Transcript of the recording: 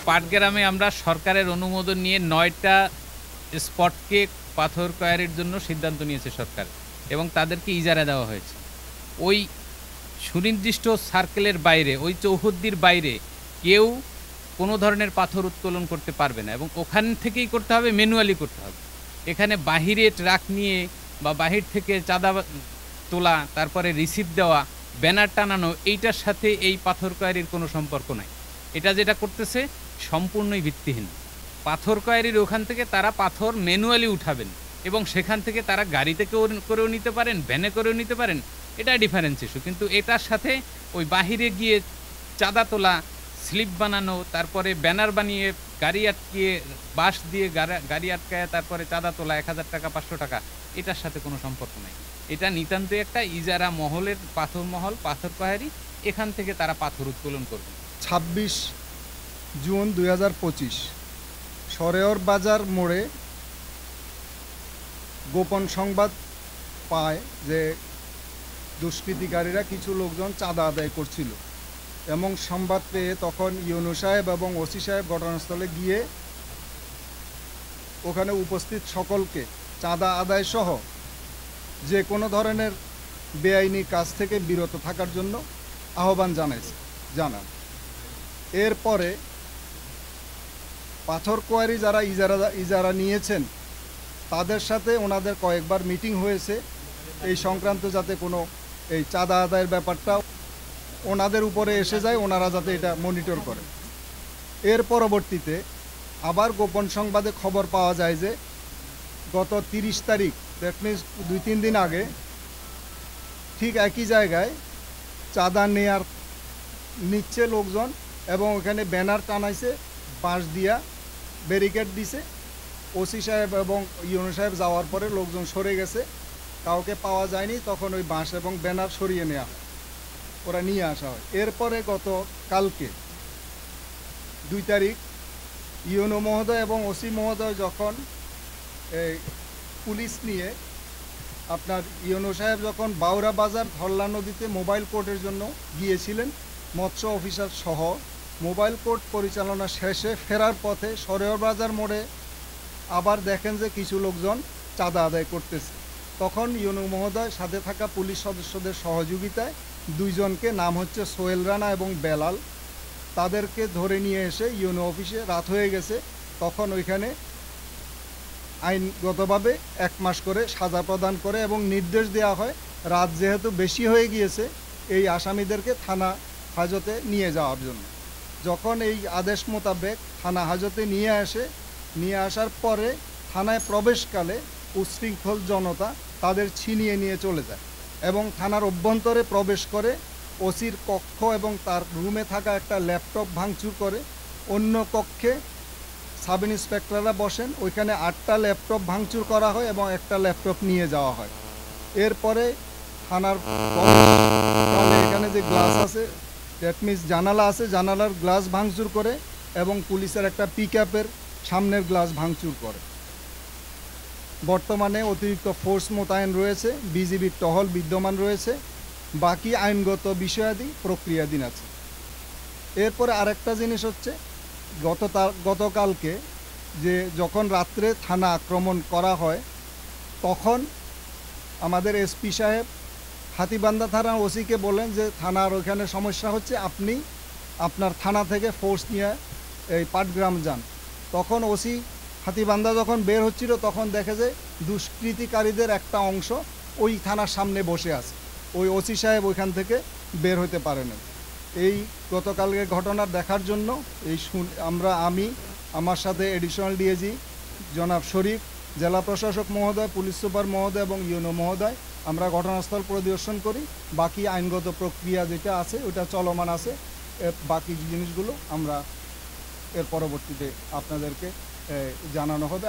পাটগ্রামে আমরা সরকারের অনুমোদন নিয়ে ৯টা স্পটকে পাথর কোয়ারির জন্য সিদ্ধান্ত নিয়েছে সরকার এবং তাদেরকে ইজারা দেওয়া হয়েছে। ওই সুনির্দিষ্ট সার্কেলের বাইরে, ওই চৌহদ্দির বাইরে কেউ কোনো ধরনের পাথর উত্তোলন করতে পারবে না এবং ওখান থেকেই করতে হবে, ম্যানুয়ালি করতে হবে। এখানে বাহিরে ট্রাক নিয়ে বা বাহির থেকে চাঁদা তোলা, তারপরে রিসিপ্ট দেওয়া, ব্যানার টানানো, এইটার সাথে এই পাথর কোয়ারির কোনো সম্পর্ক নাই। এটা যেটা করতেছে সম্পূর্ণই ভিত্তিহীন। পাথর কোয়ারির ওখান থেকে তারা পাথর ম্যানুয়ালি উঠাবেন এবং সেখান থেকে তারা গাড়িতে করেও নিতে পারেন, ভ্যানে করেও নিতে পারেন, এটা ডিফারেন্স ইস্যু। কিন্তু এটার সাথে ওই বাহিরে গিয়ে চাঁদা তোলা, স্লিপ বানানো, তারপরে ব্যানার বানিয়ে গাড়ি আটকিয়ে বাঁশ দিয়ে গাড়ি আটকায় তারপরে চাঁদা তোলা ১,০০০ টাকা ৫০০ টাকা, এটার সাথে কোনো সম্পর্ক নাই। এটা নিতান্তই একটা ইজারা মহলের পাথর মহল, পাথর পাহাড়ি, এখান থেকে তারা পাথর উত্তোলন করবে। ২৬ জুন ২০২৫ সরেয়র বাজার মোড়ে গোপন সংবাদ পায় যে দুষ্কৃতিকারীরা কিছু লোকজন চাঁদা আদায় করছিল এবং সংবাদ পেয়ে তখন ইউনূ সাহেব এবং ওসি সাহেব ঘটনাস্থলে গিয়ে ওখানে উপস্থিত সকলকে চাঁদা আদায় সহ যে কোনো ধরনের বেআইনি কাজ থেকে বিরত থাকার জন্য আহ্বান জানান। এরপরে পাথর কোয়ারি যারা ইজারা নিয়েছেন তাদের সাথে ওনাদের কয়েকবার মিটিং হয়েছে এই সংক্রান্ত, যাতে কোনো এই চাঁদা আদায়ের ব্যাপারটা ওনাদের উপরে এসে যায়, ওনারা যাতে এটা মনিটর করে। এর পরবর্তীতে আবার গোপন সংবাদে খবর পাওয়া যায় যে গত ৩০ তারিখ, দ্যাট মিনস ২-৩ দিন আগে, ঠিক একই জায়গায় চাঁদা নিচ্ছে লোকজন এবং ওখানে ব্যানার টানাইছে, বাঁশ দিয়া ব্যারিকেড দিছে। ওসি সাহেব এবং ইউনূ সাহেব যাওয়ার পরে লোকজন সরে গেছে, কাউকে পাওয়া যায়নি। তখন ওই বাঁশ এবং ব্যানার সরিয়ে নেওয়া হয়, ওরা নিয়ে আসা হয়। এরপরে গত কালকে ২ তারিখ ইউনূ মহোদয় এবং ওসি মহোদয় যখন এই পুলিশ নিয়ে আপনার ইউনূ সাহেব যখন বাউরা বাজার ধরলা নদীতে মোবাইল কোর্টের জন্য গিয়েছিলেন মৎস্য অফিসার সহ, মোবাইল কোর্ট পরিচালনা শেষে ফেরার পথে সরেয়র বাজার মোড়ে আবার দেখেন যে কিছু লোকজন চাঁদা আদায় করতেছে। তখন ইউনূ মহোদয় সাথে থাকা পুলিশ সদস্যদের সহযোগিতায় দুইজনকে, নাম হচ্ছে সোহেল রানা এবং বেলাল, তাদেরকে ধরে নিয়ে এসে ইউনূ অফিসে, রাত হয়ে গেছে তখন, ওইখানে আইনগতভাবে ১ মাস করে সাজা প্রদান করে এবং নির্দেশ দেওয়া হয় রাত যেহেতু বেশি হয়ে গিয়েছে এই আসামিদেরকে থানা হাজতে নিয়ে যাওয়ার জন্য। যখন এই আদেশ মোতাবেক থানা হাজতে নিয়ে আসার পরে থানায় প্রবেশকালে উচ্ছৃঙ্খল জনতা তাদের ছিনিয়ে নিয়ে চলে যায় এবং থানার অভ্যন্তরে প্রবেশ করে ওসির কক্ষ এবং তার রুমে থাকা একটা ল্যাপটপ ভাঙচুর করে। অন্য কক্ষে সাব ইন্সপেক্টররা বসেন, ওইখানে ৮টা ল্যাপটপ ভাঙচুর করা হয় এবং একটা ল্যাপটপ নিয়ে যাওয়া হয়। এরপরে থানার এখানে যে গ্লাস আছে, দ্যাট মিনস জানালা আছে, জানালার গ্লাস ভাঙচুর করে এবং পুলিশের একটা পিকআপের সামনের গ্লাস ভাঙচুর করে। বর্তমানে অতিরিক্ত ফোর্স মোতায়েন রয়েছে, বিজিবির টহল বিদ্যমান রয়েছে, বাকি আইনগত বিষয়াদি প্রক্রিয়াধীন আছে। এরপরে আরেকটা জিনিস হচ্ছে, গতকালকে যে যখন রাত্রে থানা আক্রমণ করা হয় তখন আমাদের এসপি সাহেব হাতীবান্ধা থানা ওসিকে বলেন যে থানার ওইখানে সমস্যা হচ্ছে, আপনি আপনার থানা থেকে ফোর্স নিয়ে এই পাটগ্রাম যান। তখন ওসি হাতীবান্ধা যখন বের হচ্ছিল তখন দেখে যে দুষ্কৃতিকারীদের একটা অংশ ওই থানার সামনে বসে আছে। ওই ওসি সাহেব ওইখান থেকে বের হতে পারেন। এই গতকালকের ঘটনা দেখার জন্য আমি আমার সাথে এডিশনাল ডিএজি জনাব শরীফ, জেলা প্রশাসক মহোদয়, পুলিশ সুপার মহোদয় এবং ইউনূ মহোদয় আমরা ঘটনাস্থল পরিদর্শন করি। বাকি আইনগত প্রক্রিয়া যেটা আছে ওটা চলমান আছে। বাকি জিনিসগুলো আমরা এর পরবর্তীতে আপনাদেরকে জানানো হবে।